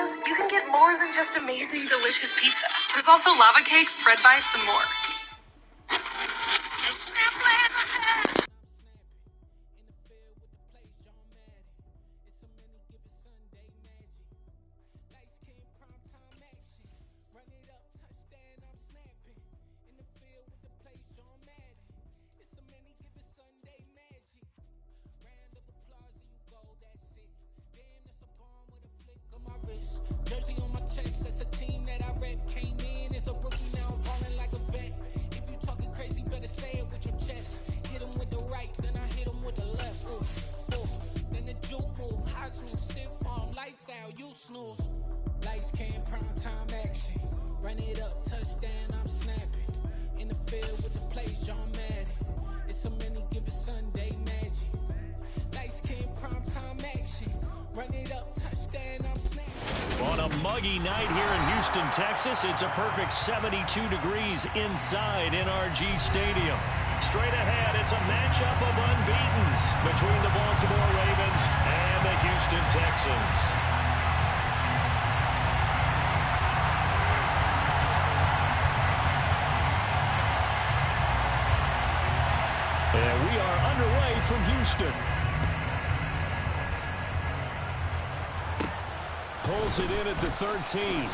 Domino's, you can get more than just amazing, delicious pizza. There's also lava cakes, bread bites, and more. Jersey on my chest, that's a team that I rep. Came in as a rookie, now I'm falling like a vet. If you talking crazy, better say it with your chest. Hit him with the right, then I hit him with the left. Oof, oof. Then the juke move, Heisman, stiff arm, lights out, you snooze. Lights came, prime time action. Run it up, touchdown, I'm snapping. In the field with the plays, John Madden. It's a many given Sunday magic. Lights came, prime time action. Run it up, touchdown, I'm snapping. On a muggy night here in Houston, Texas, it's a perfect 72 degrees inside NRG Stadium. Straight ahead, it's a matchup of unbeatens between the Baltimore Ravens and the Houston Texans. And we are underway from Houston. Pulls it in at the 13.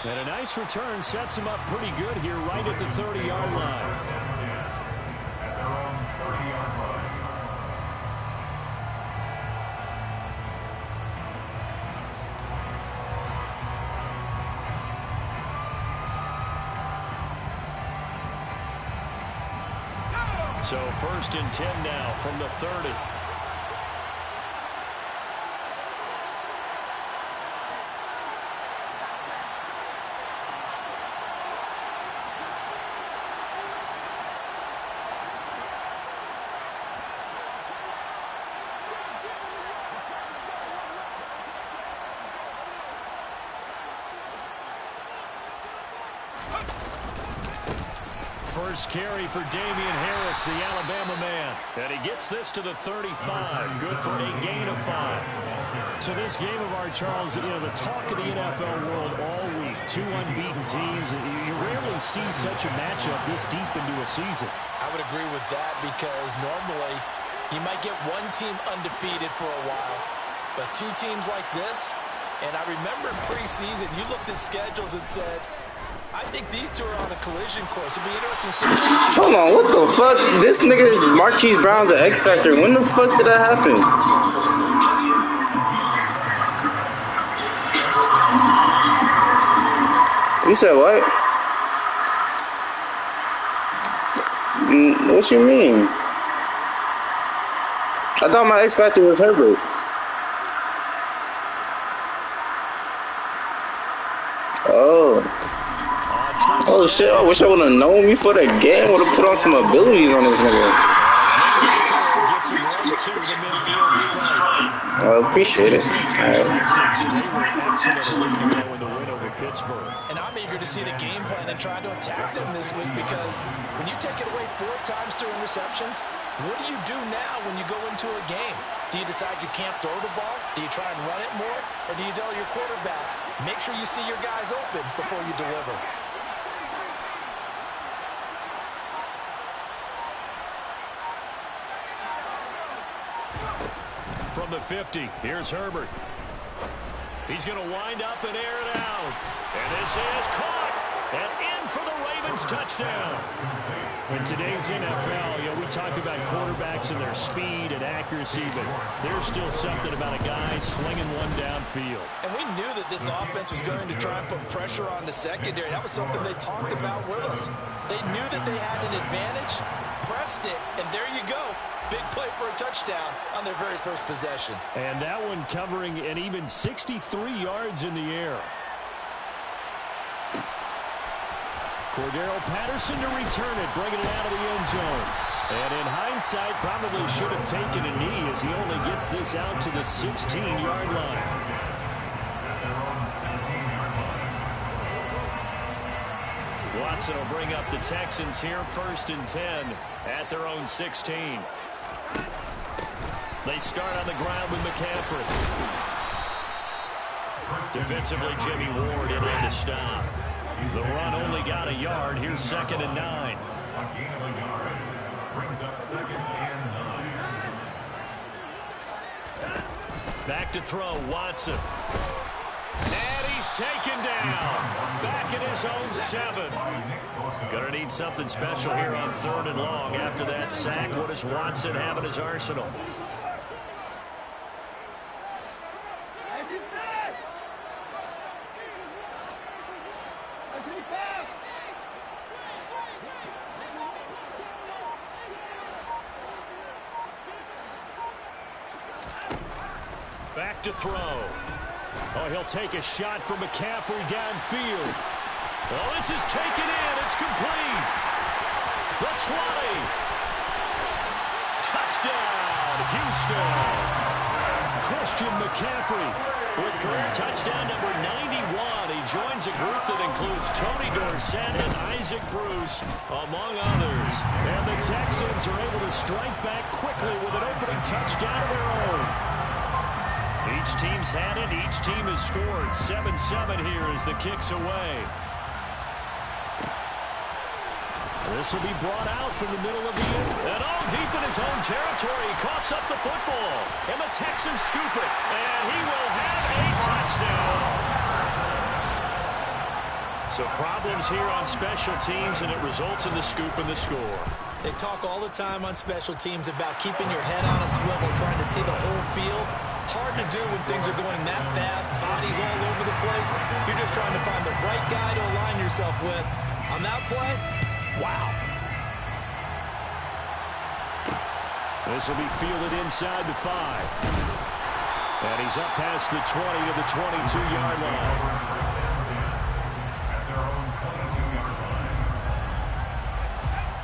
And a nice return sets him up pretty good here right at the 30-yard line. At their own 30-yard line. So 1st and 10 now from the 30. First carry for Damian Harris, the Alabama man. And he gets this to the 35. Good for a gain of 5. So this game of art, Charles, you know, the talk of the NFL world all week. Two unbeaten teams. You rarely see such a matchup this deep into a season. I would agree with that because normally you might get one team undefeated for a while. But two teams like this, and I remember preseason, you looked at schedules and said, I think these two are on a collision course. It'll be interesting to see. Hold on, what the fuck? This nigga Marquise Brown's an X Factor. When the fuck did that happen? You said what? What you mean? I thought my X Factor was Herbert. Oh. Oh shit, I wish I would have known before that game. Would have put on some abilities on this nigga. I appreciate it. And I'm eager to see the game plan and try to attack them this week because when you take it away 4 times through interceptions, what do you do now when you go into a game? Do you decide you can't throw the ball? Do you try and run it more? Or do you tell your quarterback, make sure you see your guys open before you deliver? From the 50, here's Herbert. He's going to wind up and air it out. And this is caught and in for the Ravens touchdown. In today's NFL, you know, we talk about quarterbacks and their speed and accuracy, but there's still something about a guy slinging one downfield. And we knew that this offense was going to try and put pressure on the secondary. That was something they talked about with us. They knew that they had an advantage, pressed it, and there you go. Big play for a touchdown on their very first possession. And that one covering an even 63 yards in the air. Cordero Patterson to return it, bringing it out of the end zone. And in hindsight, probably should have taken a knee as he only gets this out to the 16-yard line. Watson will bring up the Texans here, 1st and 10 at their own 16. They start on the ground with McCaffrey. Defensively, Jimmy Ward in on the stop. The run only got a yard. Here's 2nd and 9. A gain of a yard. Brings up 2nd and 9. Back to throw, Watson. And he's taken down. Back in his own 7. Gonna need something special here on 3rd and long. After that sack, what does Watson have in his arsenal? Back to throw. Oh, he'll take a shot from McCaffrey downfield. Oh, this is taken in. It's complete. The 20. Touchdown, Houston. Christian McCaffrey with career touchdown number 91. He joins a group that includes Tony Dorsett and Isaac Bruce, among others. And the Texans are able to strike back quickly with an opening touchdown of their own. Each team's had it. Each team has scored. 7-7 here as the kick's away. This will be brought out from the middle of the end. And oh, deep in his own territory, he coughs up the football. And the Texans scoop it. And he will have a touchdown. So problems here on special teams, and it results in the scoop and the score. They talk all the time on special teams about keeping your head on a swivel, trying to see the whole field. Hard to do when things are going that fast, bodies all over the place. You're just trying to find the right guy to align yourself with. On that play, wow. This will be fielded inside the 5. And he's up past the 20 to the 22-yard line. At their own 22-yard line.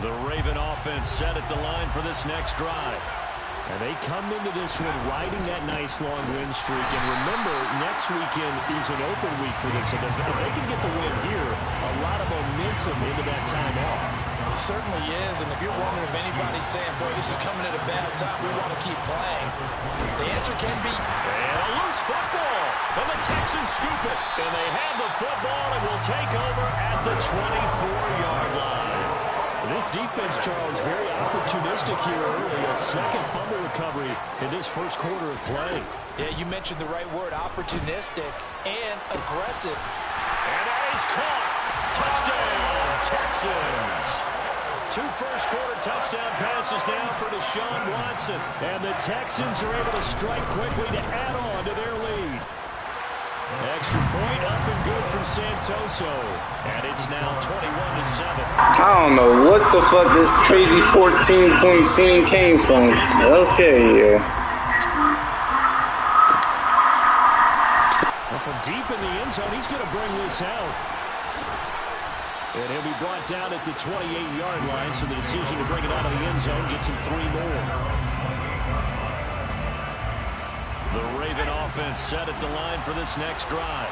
The Raven offense set at the line for this next drive. And they come into this one riding that nice long win streak. And remember, next weekend is an open week for them. So if they can get the win here, a lot of momentum into that time off. It certainly is. And if you're wondering if anybody's saying, boy, this is coming at a bad time, we want to keep playing, the answer can be... And a loose football. And the Texans scoop it. And they have the football and will take over at the 24-yard line. This defense, Charles, very opportunistic here early. A second fumble recovery in this first quarter of play. Yeah, you mentioned the right word, opportunistic and aggressive. And that is caught. Touchdown, Texans. 2 first-quarter touchdown passes now for Deshaun Watson. And the Texans are able to strike quickly to add on to their lead. Extra point up and good from Santoso. And it's now 21-7. I don't know what the fuck this crazy 14-point swing came from. Okay, yeah. Well, from deep in the end zone, he's going to bring this out. And he'll be brought down at the 28-yard line, so the decision to bring it out of the end zone gets him 3 more. The Raven offense set at the line for this next drive.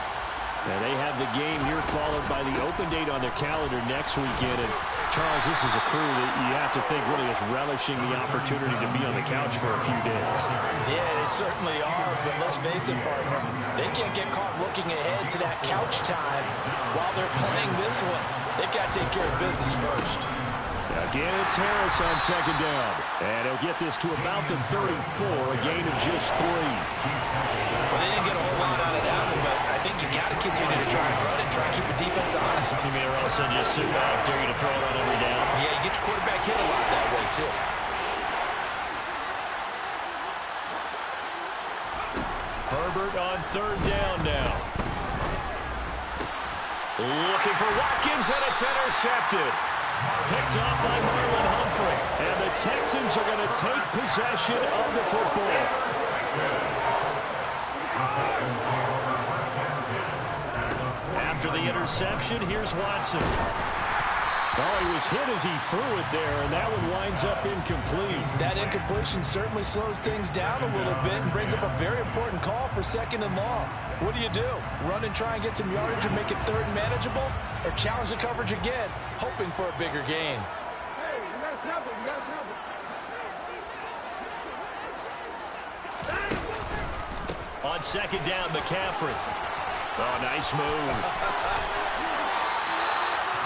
And they have the game here followed by the open date on their calendar next weekend. And Charles, this is a crew that you have to think really is relishing the opportunity to be on the couch for a few days. Yeah, they certainly are, but let's face it, partner. They can't get caught looking ahead to that couch time while they're playing this one. They've got to take care of business first. Again, it's Harris on 2nd down. And he'll get this to about the 34, a gain of just 3. Well, they didn't get a whole lot out of that one, but I think you got to continue to try and run and try and keep the defense honest. You mean also just sit back, dare you to throw it on every down? Yeah, you get your quarterback hit a lot that way, too. Herbert on 3rd down now. Looking for Watkins, and it's intercepted. Picked off by Marlon Humphrey. And the Texans are going to take possession of the football. After the interception, here's Watson. Oh, he was hit as he threw it there, and that one winds up incomplete. That incompletion certainly slows things down a little bit and brings up a very important call for 2nd and long. What do? Run and try and get some yardage and make it 3rd and manageable? Or challenge the coverage again, hoping for a bigger gain? Hey, you gotta snap it, you gotta snap it. On 2nd down, McCaffrey. Oh, nice move.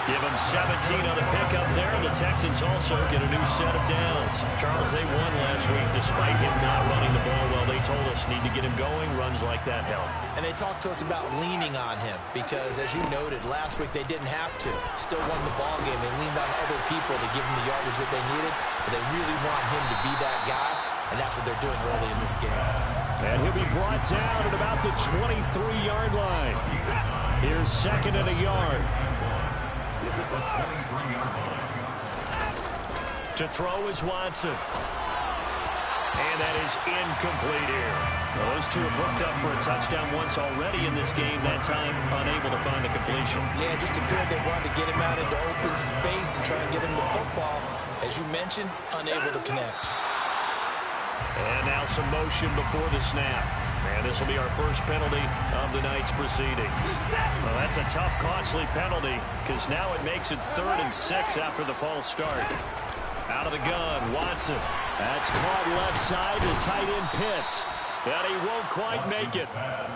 Give him 17 on the pickup there. The Texans also get a new set of downs. Charles, they won last week despite him not running the ball well. They told us need to get him going. Runs like that help. And they talked to us about leaning on him because, as you noted, last week they didn't have to. Still won the ball game. They leaned on other people to give him the yardage that they needed. But they really want him to be that guy, and that's what they're doing early in this game. And he'll be brought down at about the 23-yard line. Here's second and a yard. To throw is Watson. And that is incomplete here. Well, those two have hooked up for a touchdown once already in this game. That time, unable to find the completion. Yeah, it just appeared they wanted to get him out into open space and try and get him the football. As you mentioned, unable to connect. And now some motion before the snap. And this will be our first penalty of the night's proceedings. Well, that's a tough, costly penalty because now it makes it 3rd and 6 after the false start. Out of the gun, Watson. That's caught left side to tight end Pitts. But he won't quite make it.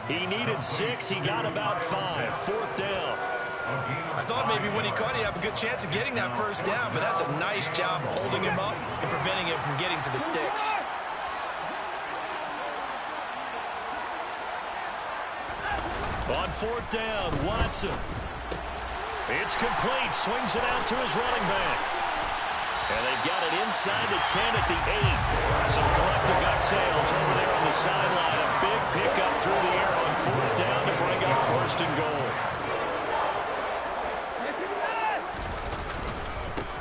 He needed 6. He got about 5. 4th down. I thought maybe when he caught it, he'd have a good chance of getting that first down, but that's a nice job holding him up and preventing him from getting to the sticks. On 4th down, Watson. It's complete. Swings it out to his running back. And they've got it inside the 10 at the 8. Some collective exhales over there on the sideline. A big pickup through the air on 4th down to bring up 1st and goal.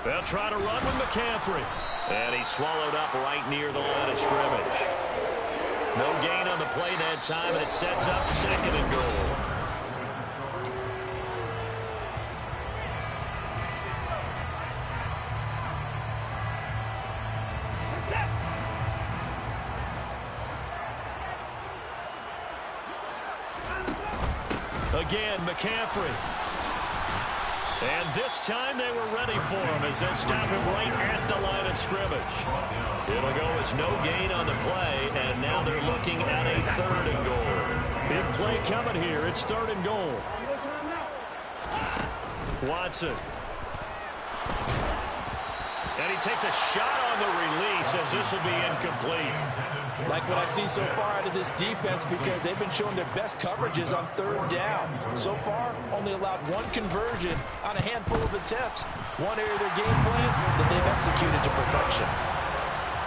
They'll try to run with McCaffrey. And he's swallowed up right near the line of scrimmage. No gain on the play that time, and it sets up 2nd and goal. Again, McCaffrey. And this time they were ready for him as they stop him right at the line of scrimmage. It'll go as no gain on the play, and now they're looking at a 3rd and goal. Big play coming here. It's 3rd and goal. Watson. And he takes a shot on the release as this will be incomplete. Like what I see so far out of this defense because they've been showing their best coverages on 3rd down. So far, only allowed 1 conversion on a handful of attempts. One area of their game plan that they've executed to perfection.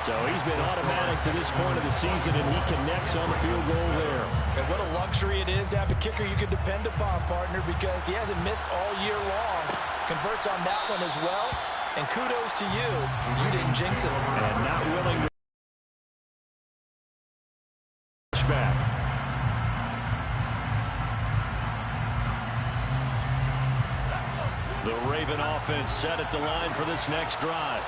So he's been automatic to this point of the season, and he connects on the field goal there. And what a luxury it is to have a kicker you can depend upon, partner, because he hasn't missed all year long. Converts on that one as well. And kudos to you. You didn't jinx it. And not willing to back. The Raven offense set at the line for this next drive.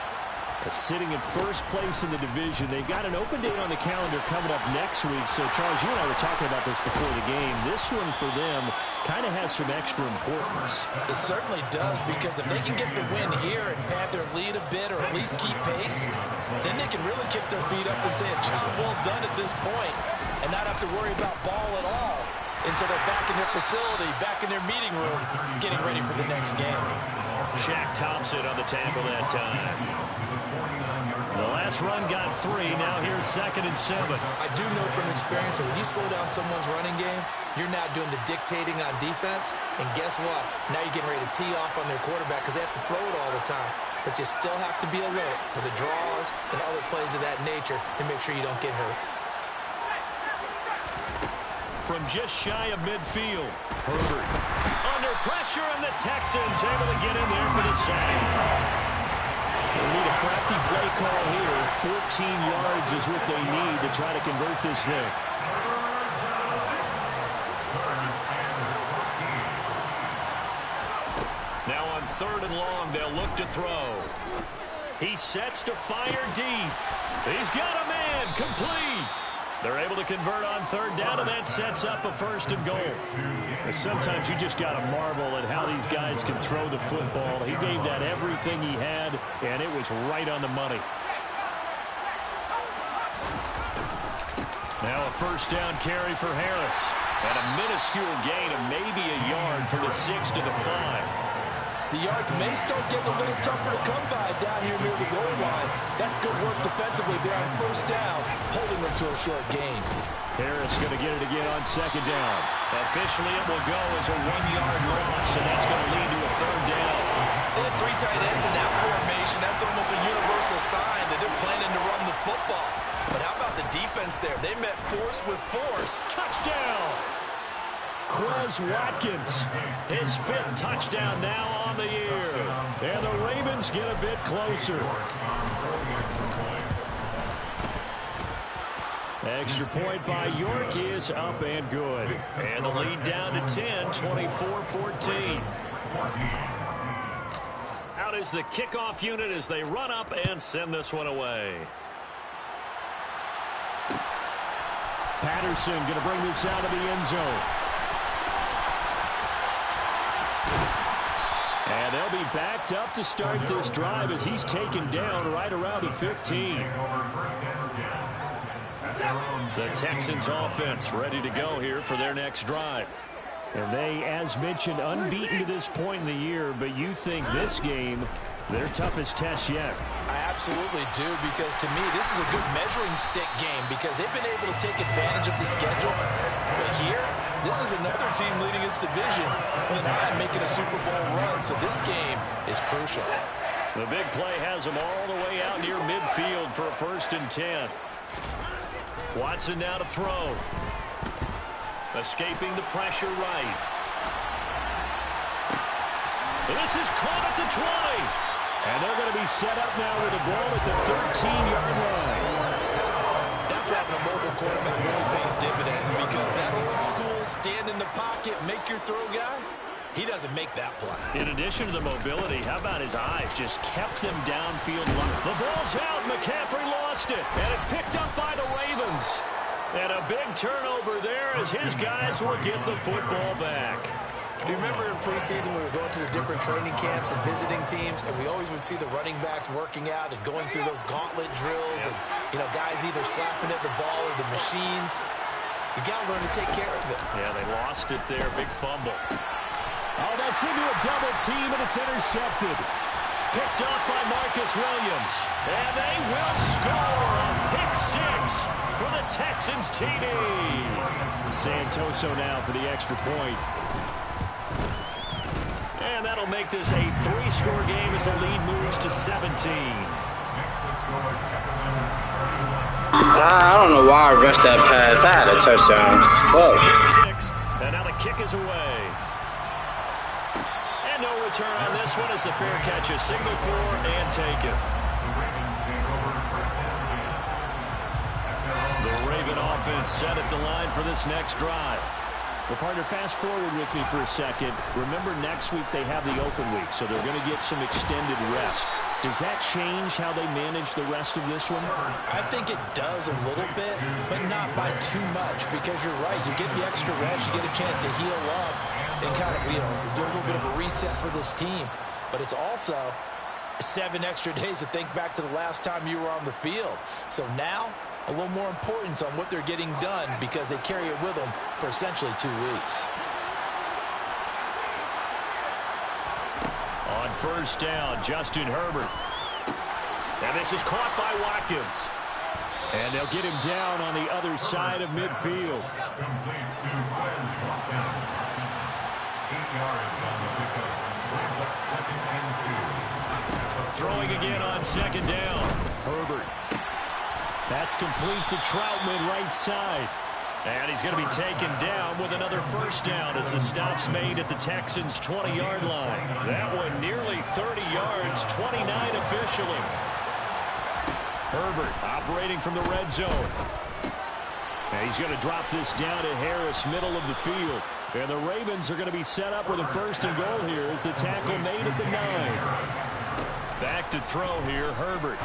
Sitting in first place in the division. They've got an open date on the calendar coming up next week. So, Charles, you and I were talking about this before the game. This one for them kind of has some extra importance. It certainly does, because if they can get the win here and pad their lead a bit or at least keep pace, then they can really kick their feet up and say a job well done at this point and not have to worry about ball at all until they're back in their facility, back in their meeting room, getting ready for the next game. Shaq Thompson on the tackle that time. The last run got 3. Now here's 2nd and 7. I do know from experience that when you slow down someone's running game, you're now doing the dictating on defense. And guess what? Now you're getting ready to tee off on their quarterback because they have to throw it all the time. But you still have to be alert for the draws and other plays of that nature to make sure you don't get hurt. From just shy of midfield, Herbert under pressure, and the Texans able to get in there for the sack. They need a crafty play call here. 14 yards is what they need to try to convert this thing. Now on 3rd and long, they'll look to throw. He sets to fire deep. He's got a man, complete. They're able to convert on 3rd down, and that sets up a 1st and goal. And sometimes you just got to marvel at how these guys can throw the football. He gave that everything he had, and it was right on the money. Now a first down carry for Harris. And a minuscule gain of maybe a yard from the 6 to the 5. The yards may start getting a little tougher to come by down here near the goal line. That's good work defensively there on first down, holding them to a short gain. Harris going to get it again on second down. Officially, it will go as a 1-yard loss, and that's going to lead to a third down. They had 3 tight ends in that formation. That's almost a universal sign that they're planning to run the football. But how about the defense there? They met force with force. Touchdown! Quez Watkins, his 5th touchdown now on the year. And the Ravens get a bit closer. Extra point by York is up and good. And the lead down to 10, 24-14. Out is the kickoff unit as they run up and send this one away. Patterson going to bring this out of the end zone. And they'll be backed up to start this drive as he's taken down right around the 15. The Texans offense ready to go here for their next drive. And they, as mentioned, unbeaten to this point in the year, but you think this game, their toughest test yet. I absolutely do, because to me, this is a good measuring stick game because they've been able to take advantage of the schedule. But here, this is another team leading its division with an eye on making a Super Bowl run, so this game is crucial. The big play has them all the way out near midfield for a 1st and 10. Watson now to throw. Escaping the pressure right. This is caught at the 20. And they're going to be set up now with the ball at the 13-yard line. That's why the mobile quarterback really pays dividends, because that old school stand in the pocket, make your throw guy, he doesn't make that play. In addition to the mobility, how about his eyes? Just kept them downfield. The ball's out. McCaffrey lost it. And it's picked up by the Ravens. And a big turnover there as his guys will get the football back. Do you remember in preseason we were going to the different training camps and visiting teams, and we always would see the running backs working out and going through those gauntlet drills, and, you know, guys either slapping at the ball or the machines. You got to learn to take care of it. Yeah, they lost it there. Big fumble. Oh, that's into a double team, and it's intercepted. Picked off by Marcus Williams. And they will score a pick 6 for the Texans TD. Santoso now for the extra point. And that'll make this a 3-score game as the lead moves to 17. I don't know why I rushed that pass. I had a touchdown. Fuck. And now the kick is away. And no return on this one as the fair catch is signaled for and taken. The Raven offense set at the line for this next drive. Well, partner, fast forward with me for a second. Remember, next week they have the open week, so they're going to get some extended rest. Does that change how they manage the rest of this one? I think it does a little bit, but not by too much, because you're right. You get the extra rest, you get a chance to heal up and kind of, you know, do a little bit of a reset for this team. But it's also 7 extra days to think back to the last time you were on the field. So now, a little more importance on what they're getting done because they carry it with them for essentially 2 weeks. On first down, Justin Herbert. And this is caught by Watkins. And they'll get him down on the other side of midfield. 8 yards on the pickup. Brings up 2nd and 2. Throwing again on second down. Herbert. That's complete to Troutman right side. And he's going to be taken down with another first down as the stop's made at the Texans' 20-yard line. That one nearly 30 yards, 29 officially. Herbert operating from the red zone. And he's going to drop this down to Harris, middle of the field. And the Ravens are going to be set up with a 1st and goal here as the tackle made at the 9. Back to throw here, Herbert.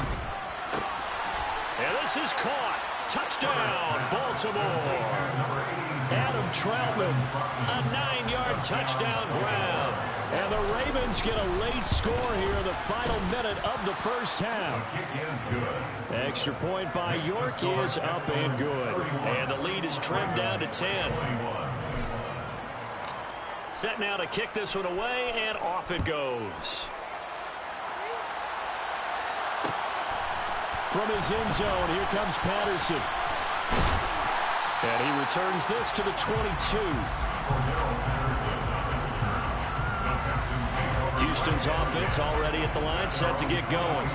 And this is caught. Touchdown, Baltimore. Adam Troutman, a 9-yard touchdown grab. And the Ravens get a late score here in the final minute of the first half. Extra point by York is up and good. And the lead is trimmed down to 10. Set now to kick this one away, and off it goes. From his end zone, here comes Patterson. And he returns this to the 22. Houston's offense already at the line, set to get going.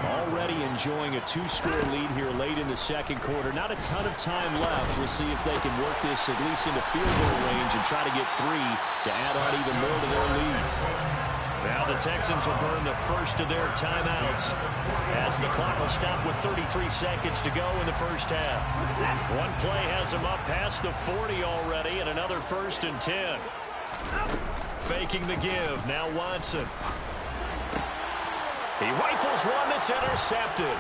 Already enjoying a 2-score lead here late in the second quarter. Not a ton of time left. We'll see if they can work this at least into field goal range and try to get 3 to add on even more to their lead. Now the Texans will burn the first of their timeouts as the clock will stop with 33 seconds to go in the first half. One play has them up past the 40 already, and another 1st and 10. Faking the give. Now Watson. He rifles one that's intercepted.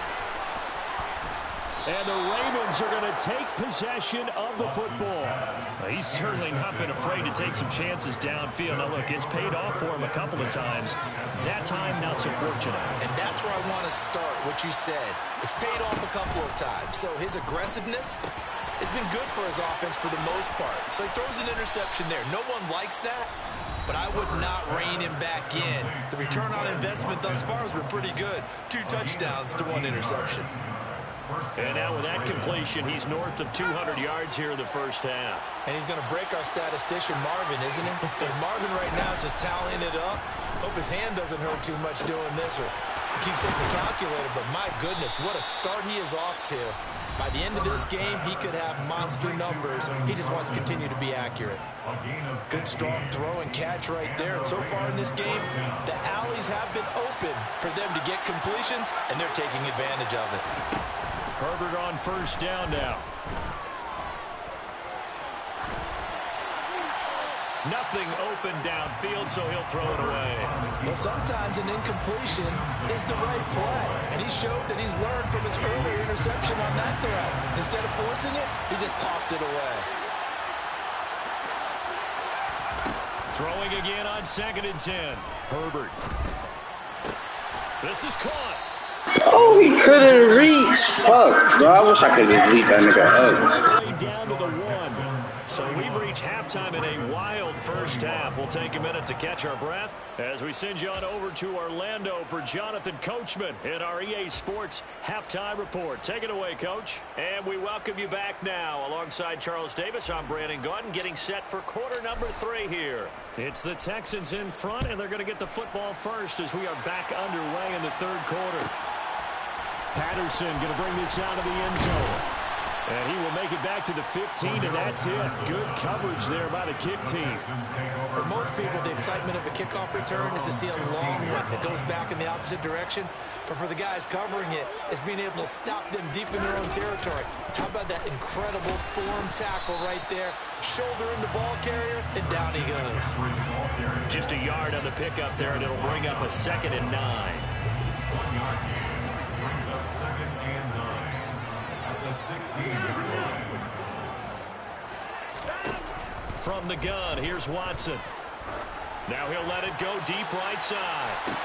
And the Ravens are going to take possession of the football. He's certainly not been afraid to take some chances downfield. Now, look, it's paid off for him a couple of times. That time, not so fortunate. And that's where I want to start, what you said. It's paid off a couple of times. So his aggressiveness has been good for his offense for the most part. So he throws an interception there. No one likes that, but I would not rein him back in. The return on investment thus far has been pretty good. 2 touchdowns to 1 interception. And now with that completion, he's north of 200 yards here in the first half. And he's going to break our statistician Marvin, isn't he? Because Marvin right now is just tallying it up. Hope his hand doesn't hurt too much doing this or keeps hitting the calculator. But my goodness, what a start he is off to. By the end of this game, he could have monster numbers. He just wants to continue to be accurate. Good, strong throw and catch right there. And so far in this game, the alleys have been open for them to get completions, and they're taking advantage of it. Herbert on first down now. Nothing open downfield, so he'll throw it away. Well, sometimes an incompletion is the right play. And he showed that he's learned from his earlier interception on that throw. Instead of forcing it, he just tossed it away. Throwing again on 2nd and 10. Herbert. This is caught. Oh, he couldn't reach. Fuck, bro. I wish I could just leave that nigga up. Down to the 1. So we've reached halftime in a wild first half. We'll take a minute to catch our breath as we send you on over to Orlando for Jonathan Coachman in our EA Sports Halftime Report. Take it away, Coach. And we welcome you back now. Alongside Charles Davis, I'm Brandon Gordon, getting set for quarter number 3 here. It's the Texans in front, and they're going to get the football first as we are back underway in the 3rd quarter. Patterson going to bring this out of the end zone. And he will make it back to the 15, and that's it. Good coverage there by the kick team. For most people, the excitement of a kickoff return is to see a long one that goes back in the opposite direction. But for the guys covering it, it's being able to stop them deep in their own territory. How about that incredible form tackle right there? Shoulder in the ball carrier, and down he goes. Just a yard on the pickup there, and it'll bring up a 2nd and 9. 1 yard gain brings up 2nd and 9 at the 16-yard line. From the gun, here's Watson. Now he'll let it go deep right side.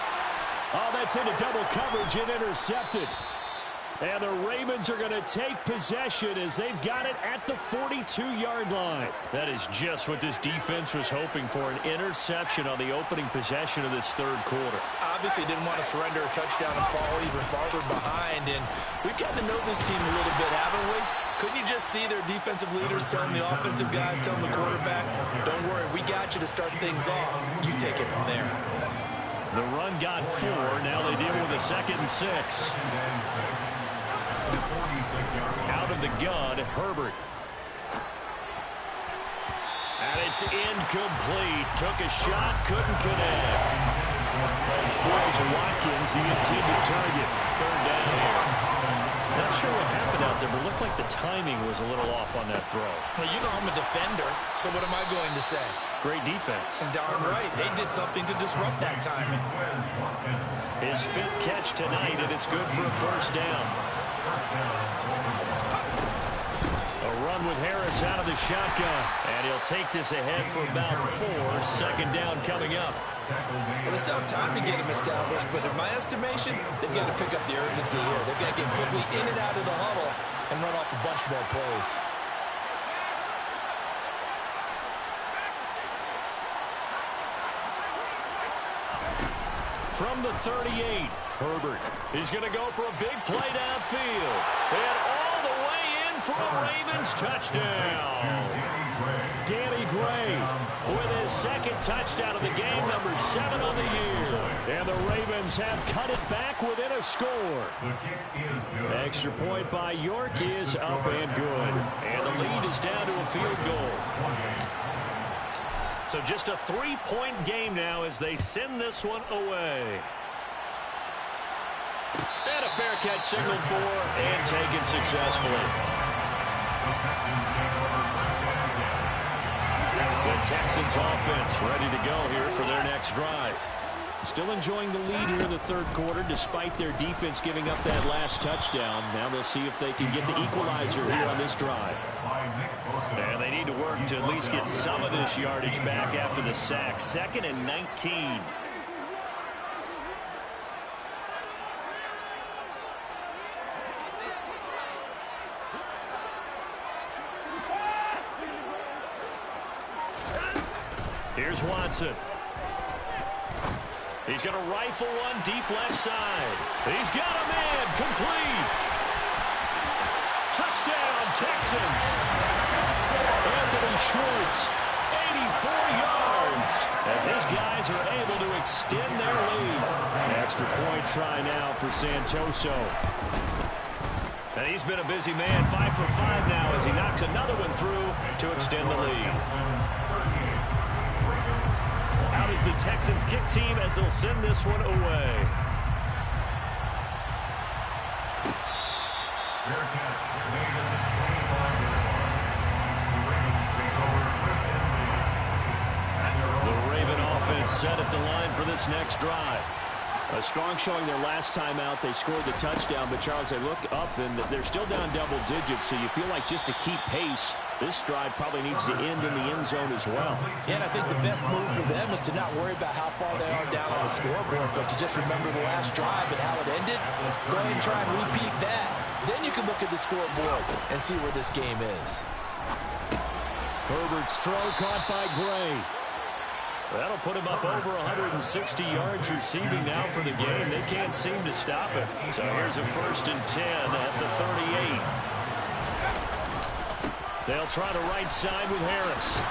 Oh, that's into double coverage and intercepted. And the Ravens are going to take possession as they've got it at the 42-yard line. That is just what this defense was hoping for, an interception on the opening possession of this 3rd quarter. Obviously didn't want to surrender a touchdown and fall even farther behind. And we've gotten to know this team a little bit, haven't we? Couldn't you just see their defensive leaders telling the offensive guys, telling the quarterback, don't worry, we got you to start things off. You take it from there. The run got 4. Now they deal with a 2nd and 6. Out of the gun, Herbert. And it's incomplete. Took a shot, couldn't connect. Pulls Watkins, the intended target. 3rd down here. Not sure what happened out there, but it looked like the timing was a little off on that throw. Well, you know I'm a defender, so what am I going to say? Great defense. And darn right, they did something to disrupt that timing. His 5th catch tonight, and it's good for a 1st down. A run with Harris Herbert out of the shotgun, and he'll take this ahead for about 4. Second down coming up. Well, they still have time to get him established, but in my estimation, they've got to pick up the urgency here. They've got to get quickly in and out of the huddle and run off a bunch more plays. From the 38, Herbert is going to go for a big play downfield. And all the way in for a Ravens touchdown. Danny Gray with his second touchdown of the game, number 7 on the year. And the Ravens have cut it back within a score. Extra point by York is up and good. And the lead is down to a field goal. So just a 3-point game now as they send this one away. And a fair catch signaled for and taken successfully. The Texans offense ready to go here for their next drive. Still enjoying the lead here in the third quarter despite their defense giving up that last touchdown. Now they'll see if they can get the equalizer here on this drive. And they need to work to at least get some of this yardage back after the sack. 2nd and 19. Here's Watson. He's going to rifle one deep left side. He's got him in. Complete. Touchdown, Texans. Anthony Schwartz, 84 yards. As his guys are able to extend their lead. Extra point try now for Santoso. And he's been a busy man. 5 for 5 now as he knocks another one through to extend the lead. Out is the Texans kick team as they'll send this one away. The Raven offense set at the line for this next drive. A strong showing their last time out. They scored the touchdown, but Charles, they look up and they're still down double digits, so you feel like just to keep pace, this drive probably needs to end in the end zone as well. Yeah, and I think the best move for them is to not worry about how far they are down on the scoreboard, but to just remember the last drive and how it ended. Go ahead and try and repeat that. Then you can look at the scoreboard and see where this game is. Herbert's throw caught by Gray. That'll put him up over 160 yards receiving now for the game. They can't seem to stop it. So here's a 1st and 10 at the 38. They'll try to right side with Harris.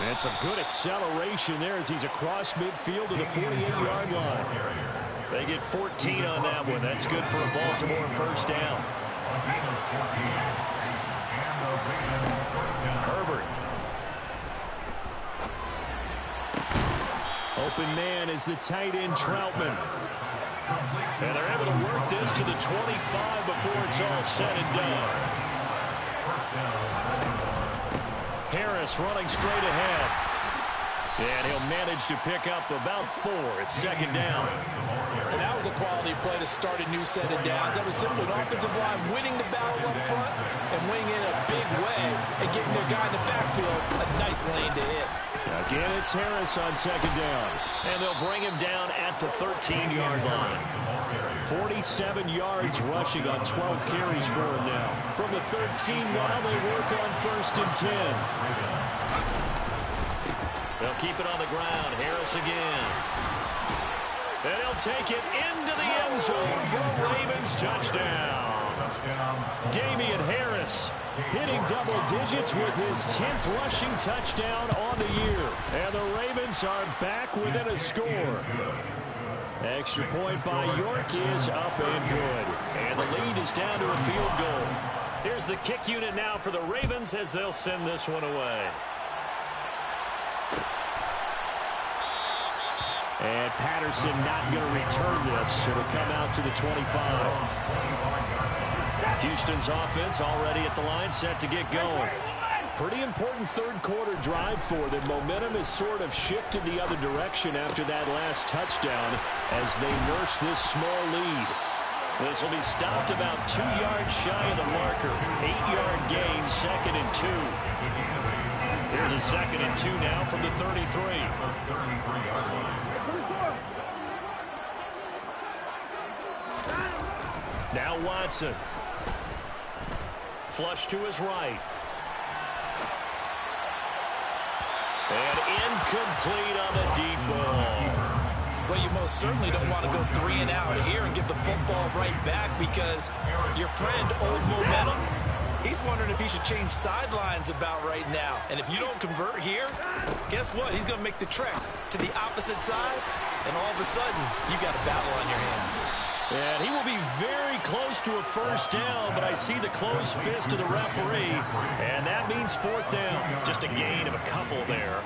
And some good acceleration there as he's across midfield to the 48-yard line. They get 14 on that one. That's good for a Baltimore 1st down. Herbert. Open man is the tight end Troutman. And they're able to work this to the 25 before it's all said and done. Harris running straight ahead. And he'll manage to pick up about 4. It's 2nd down. And that was a quality play to start a new set of downs. That was simply an offensive line winning the battle up front and winning in a big way and giving their guy in the backfield a nice lane to hit. Again, it's Harris on 2nd down. And they'll bring him down at the 13-yard line. 47 yards rushing on 12 carries for him now. From the 13 now, they work on 1st and 10. They'll keep it on the ground. Harris again. And he'll take it into the end zone for a Ravens touchdown. Damian Harris hitting double digits with his 10th rushing touchdown on the year. And the Ravens are back within a score. Extra point by York is up and good. And the lead is down to a field goal. Here's the kick unit now for the Ravens as they'll send this one away. And Patterson not going to return this. It'll come out to the 25. Houston's offense already at the line, set to get going. Pretty important third quarter drive for them. Momentum has sort of shifted the other direction after that last touchdown as they nurse this small lead. This will be stopped about 2 yards shy of the marker. 8-yard gain, 2nd and 2. Here's a 2nd and 2 now from the 33. Now Watson. Flush to his right. And incomplete on the deep ball. Well, you most certainly don't want to go 3 and out here and give the football right back because your friend, Old Momentum, he's wondering if he should change sidelines about right now. And if you don't convert here, guess what? He's going to make the trek to the opposite side, and all of a sudden, you got a battle on your hands. And he will be very close to a first down, but I see the closed fist of the referee, and that means 4th down. Just a gain of a couple there.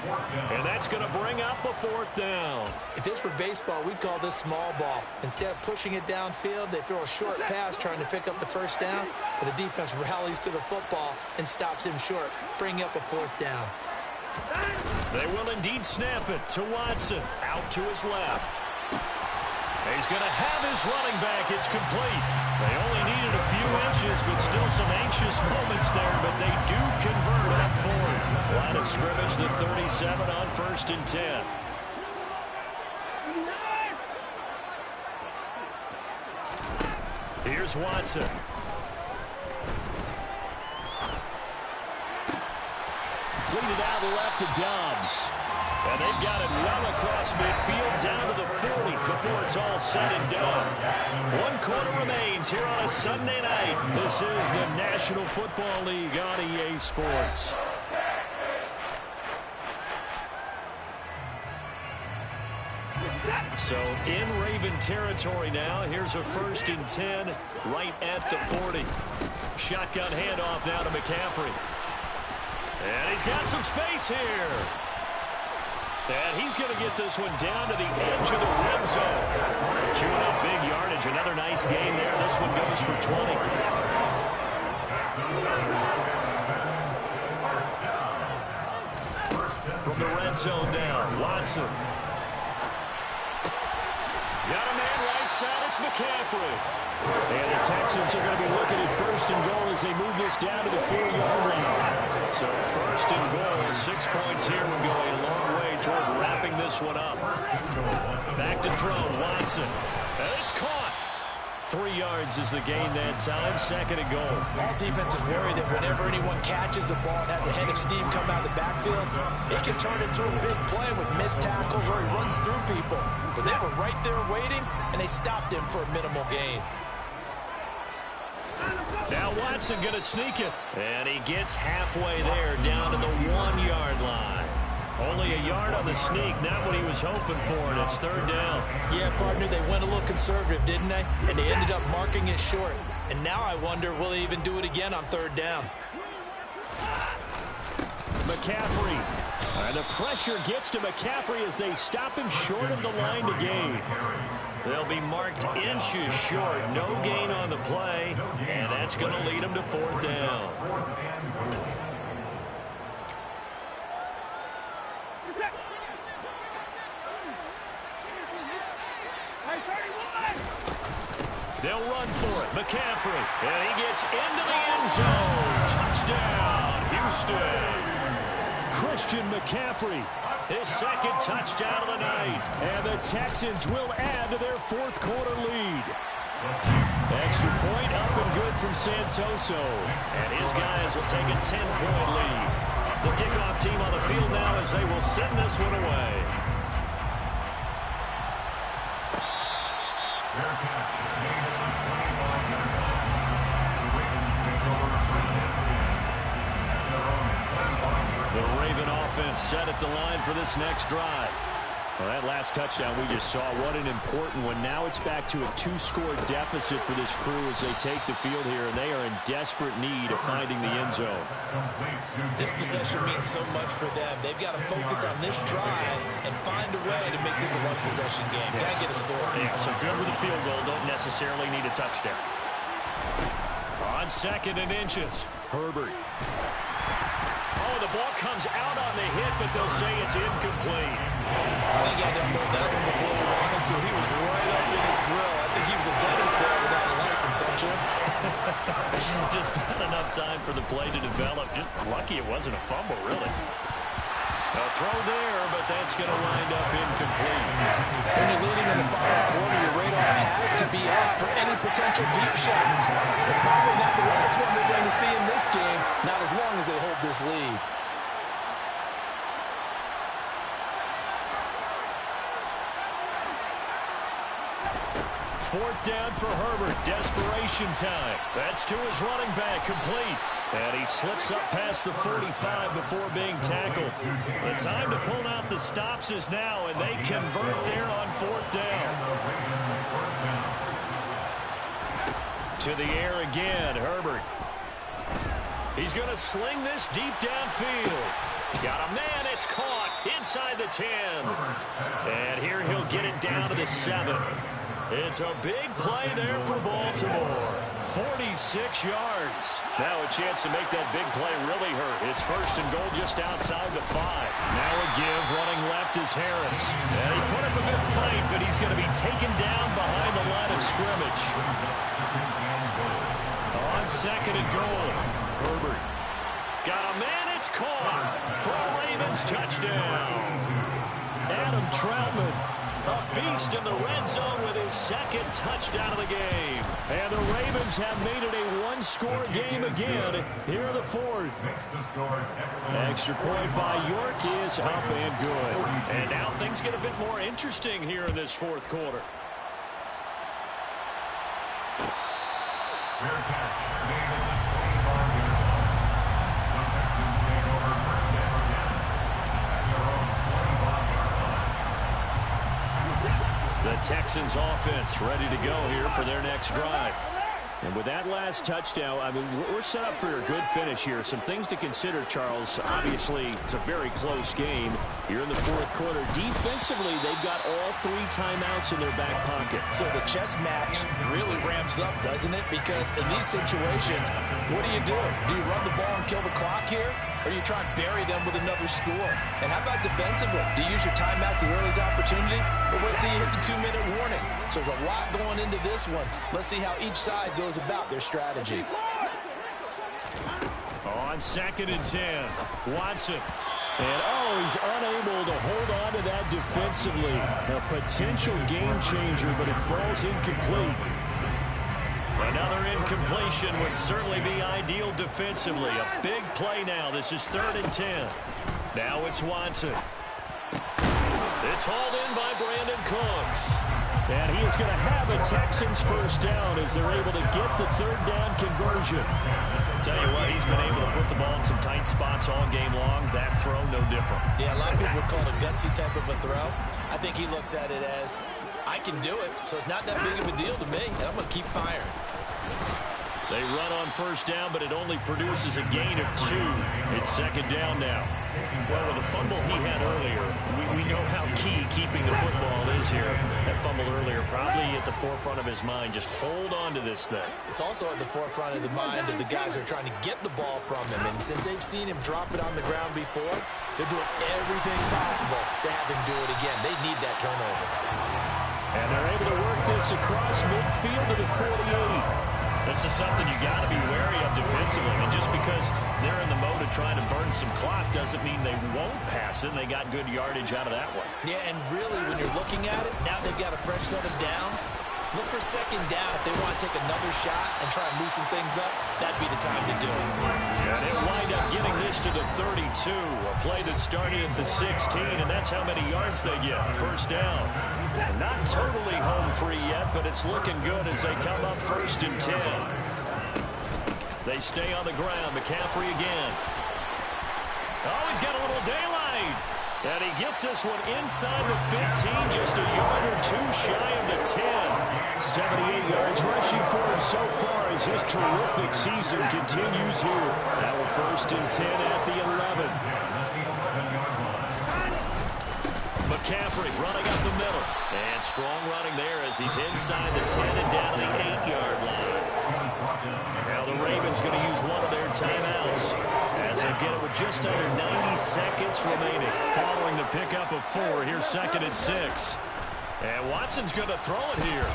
And that's going to bring up a 4th down. If this were baseball, we'd call this small ball. Instead of pushing it downfield, they throw a short pass trying to pick up the first down, but the defense rallies to the football and stops him short, bringing up a 4th down. They will indeed snap it to Watson, out to his left. He's going to have his running back. It's complete. They only needed a few inches, but still some anxious moments there, but they do convert on 4th. Line of scrimmage, the 37 on 1st and 10. Here's Watson. Leaded out left to Dobbs. And they've got it well across midfield down to the 40 before it's all said and done. 1 quarter remains here on a Sunday night. This is the National Football League on EA Sports. So in Raven territory now. Here's a 1st and 10 right at the 40. Shotgun handoff now to McCaffrey. And he's got some space here. And he's going to get this one down to the edge of the red zone. Chewing up big yardage. Another nice gain there. This one goes for 20. From the red zone now, Watson. Got a man right side. It's McCaffrey. And the Texans are going to be looking at 1st and goal as they move this down to the 4-yard line. So 1st and goal, 6 points here would go a long way toward wrapping this one up. Back to throw, Watson. And it's caught. 3 yards is the gain that time, 2nd and goal. All defense is worried that whenever anyone catches the ball and has a head of steam come out of the backfield, it can turn into a big play with missed tackles or he runs through people. But they were right there waiting, and they stopped him for a minimal gain. Now Watson going to sneak it. And he gets halfway there down to the 1-yard line. Only a yard on the sneak, not what he was hoping for, and it's 3rd down. Yeah, partner, they went a little conservative, didn't they? And they ended up marking it short. And now I wonder, will they even do it again on 3rd down? McCaffrey. And the pressure gets to McCaffrey as they stop him short of the line to gain. They'll be marked inches short. No gain on the play, and that's going to lead them to 4th down. They'll run for it. McCaffrey. And he gets into the end zone. Touchdown, Houston. Christian McCaffrey, his 2nd touchdown of the night. And the Texans will add to their 4th quarter lead. Extra point up and good from Santoso. And his guys will take a 10-point lead. The kickoff team on the field now as they will send this one away. The Raven offense set at the line for this next drive. Well, that last touchdown we just saw, what an important one. Now it's back to a 2-score deficit for this crew as they take the field here, and they are in desperate need of finding the end zone. This possession means so much for them. They've got to focus on this drive and find a way to make this a one-possession game. Got to get a score. Yeah, so good with a field goal. Don't necessarily need a touchdown. On 2nd and inches, Herbert. Oh, the ball comes out on the hit, but they'll say it's incomplete. I think he had to unload that one before he wanted to. He was right up in his grill. I think he was a dentist there without a license, don't you? Just not enough time for the play to develop. Just lucky it wasn't a fumble, really. A throw there, but that's going to wind up incomplete. When you're leading in the final quarter, your radar has to be up for any potential deep shots. But probably not the last one they're going to see in this game, not as long as they hold this lead. Fourth down for Herbert. Desperation time. That's to his running back. Complete. And he slips up past the 45 before being tackled. The time to pull out the stops is now, and they convert there on fourth down. To the air again, Herbert. He's going to sling this deep downfield. Got a man, it's caught inside the 10. And here he'll get it down to the 7. It's a big play there for Baltimore. 46 yards. Now a chance to make that big play really hurt. It's first and goal just outside the 5. Now a give. Running left is Harris. And he put up a good fight, but he's going to be taken down behind the line of scrimmage. On second and goal, Herbert. Got a man, it's caught for a Ravens touchdown. Adam Troutman, a beast in the red zone with his second touchdown of the game. And the Ravens have made it a one-score game again here in the fourth. Extra point by York is up and good. And now things get a bit more interesting here in this fourth quarter. Fair catch made at the 25-yard line. The Texans take over first down again at their own 25-yard line. The Texans offense ready to go here for their next drive. And with that last touchdown, I mean, we're set up for a good finish here. Some things to consider, Charles. Obviously, it's a very close game. You're in the fourth quarter. Defensively, they've got all 3 timeouts in their back pocket. So the chess match really ramps up, doesn't it? Because in these situations, what do? Do you run the ball and kill the clock here? Or do you try and bury them with another score? And how about defensively? Do you use your timeouts at earliest opportunity? Or wait till you hit the 2-minute warning? So there's a lot going into this one. Let's see how each side goes about their strategy. On second and 10, Watson. And, he's unable to hold on to that defensively. A potential game changer, but it falls incomplete. Another incompletion would certainly be ideal defensively. A big play now. This is 3rd and 10. Now it's Watson. It's hauled in by Brandon Cooks. And he is going to have a Texans first down as they're able to get the 3rd down conversion. Tell you what, he's been able to put the ball in some tight spots all game long. That throw, no different. Yeah, a lot of people would call it a gutsy type of a throw. I think he looks at it as, I can do it, so it's not that big of a deal to me, and I'm going to keep firing. They run on first down, but it only produces a gain of 2. It's 2nd down now. Well, with the fumble he had earlier, we know how key keeping the football is here. That fumble earlier probably at the forefront of his mind. Just hold on to this thing. It's also at the forefront of the mind of the guys who are trying to get the ball from him. And since they've seen him drop it on the ground before, they're doing everything possible to have him do it again. They need that turnover. And they're able to work this across midfield to the 48. This is something you got to be wary of defensively. And just because they're in the mode of trying to burn some clock doesn't mean they won't pass it. And they got good yardage out of that one. Yeah, and really, when you're looking at it, now they've got a fresh set of downs. Look for 2nd down. If they want to take another shot and try and loosen things up, that'd be the time to do it. And they'll wind up getting this to the 32. A play that started at the 16, and that's how many yards they get. First down. Not totally home free yet, but it's looking good as they come up 1st and 10. They stay on the ground. McCaffrey again. Oh, he's got a little daylight. And he gets this one inside the 15, just a yard or 2 shy of the 10. 78 yards rushing for him so far as his terrific season continues here. Now a 1st and 10 at the 11. McCaffrey running up the middle. And strong running there as he's inside the 10 and down to the 8-yard line. Now the Ravens going to use one of their timeouts as they get it with just under 90 seconds remaining. Following the pickup of 4, here's 2nd and 6. And Watson's going to throw it here.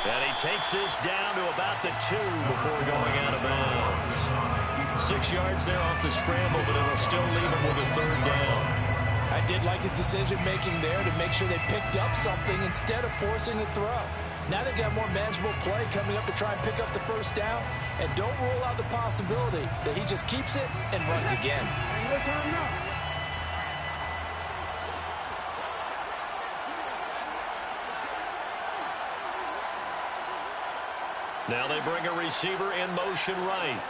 And he takes this down to about the 2 before going out of bounds. 6 yards there off the scramble, but it'll still leave him with a 3rd down. I did like his decision-making there to make sure they picked up something instead of forcing the throw. Now they've got more manageable play coming up to try and pick up the 1st down. And don't rule out the possibility that he just keeps it and runs again. Now they bring a receiver in motion right.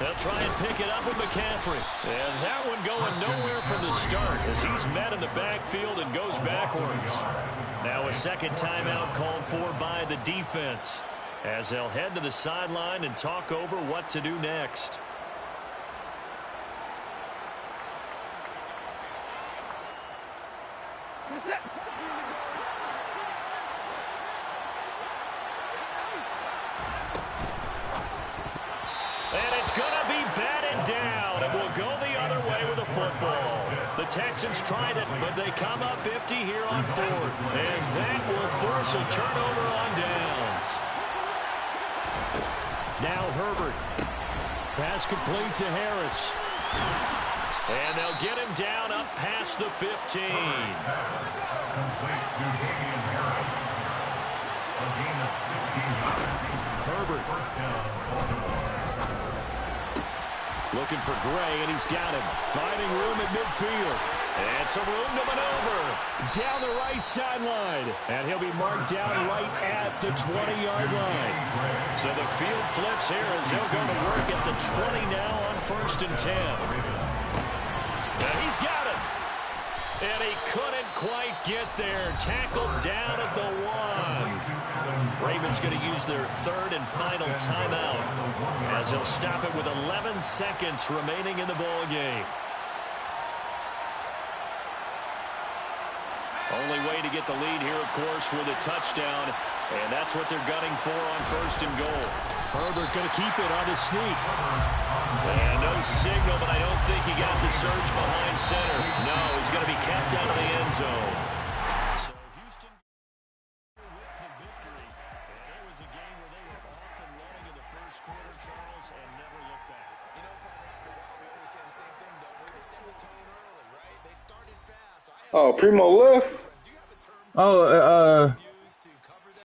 They'll try and pick it up with McCaffrey. And that one going nowhere from the start as he's met in the backfield and goes backwards. Now a 2nd timeout called for by the defense as they'll head to the sideline and talk over what to do next. And it's going to be batted down. It will go the other way with the football. The Texans tried it, but they come up empty here on 4th. And that will force a turnover on downs. Now Herbert. Pass complete to Harris. And they'll get him down up past the 15. Complete to Damian Harris. A gain of 16 Herbert. 1st down, Baltimore. Looking for Gray, and he's got him. Finding room at midfield. And some room to maneuver. Down the right sideline. And he'll be marked down right at the 20-yard line. So the field flips here as they'll go to work at the 20 now on 1st and 10. And he's got it. And he couldn't quite get there. Tackled down at the 1. Ravens going to use their 3rd and final timeout as they'll stop it with 11 seconds remaining in the ball game. Only way to get the lead here, of course, with a touchdown, and that's what they're gunning for on 1st and goal. Herbert going to keep it on his sneak. And no signal, but I don't think he got the surge behind center. No, he's going to be kept out of the end zone. So Houston with the victory. And it was a game where they were off and running in the 1st quarter, Charles, and never looked back. You know, Carter, after a while, we always say the same thing, don't we? They set the tone early, right? They started fast. So Oh, Primo left. Oh,